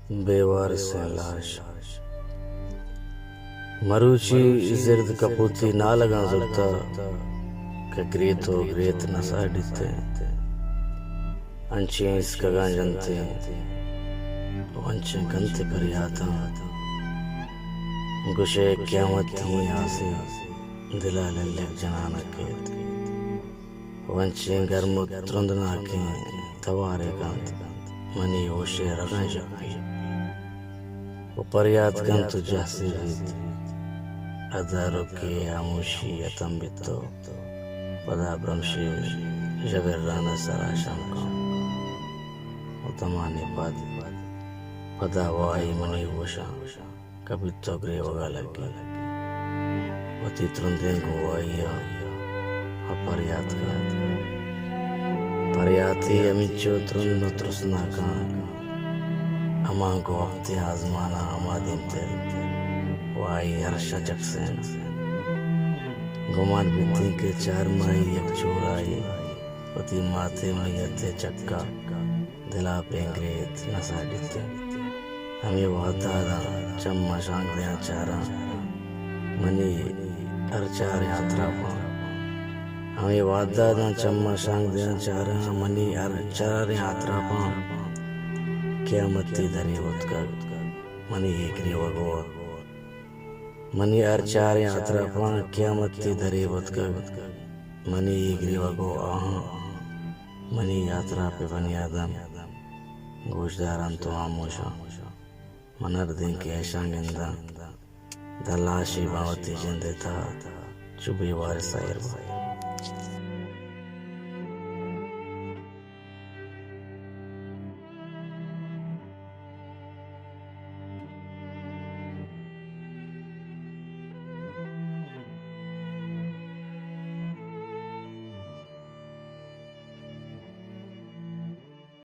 बेवारिस लाश मरूची जिर्द कपूती ना लगा जुलता के ग्रेत हो ग्रेत नसा डिते अंचे इसका गांजनते वंचे गंते परियाता गुशे क़यामत थी आसे दिला लल्लक जनाना के वंचे गर्म तुरंदना के तवारे कांत मनी होशे रगा जपी वो परियात गंत जैसे अदारों के आमुशी अतम बितो पदा ब्रह्मशी जगर राना सरा शाम का उतमानी पदा वाई मनी वोशा कभी तो ग्रे वगा लगी वती तुरंतें को वाई अपरियात का परियाती अमिचो तुरंत तुरसना का अमां को वक्त आजमाना अमादिन तेल वाई हर्षा जगसेन गुमान बिती के चार माई एक चोराई पति माथे में यते चक्का दिला पेंग्रेत नसा डिते हमें वादा चम्मा शांग दे चारा मनी अर्चार यात्रा पा हमें वादा चम्मा शांग दे चारा मनी अर्चार यात्रा पा क़यामती धरी उत्का मनी एकरी वगो मनी अर्चार यात्रा पा क़यामती धरी उत्का मनी एकरी वगो मनी यात्रा पे बनी आदम गोशदारन तो आमोशा मनर दिन के ऐशांगिंदा दलाशी बावती जिंदे था चुबी वारिस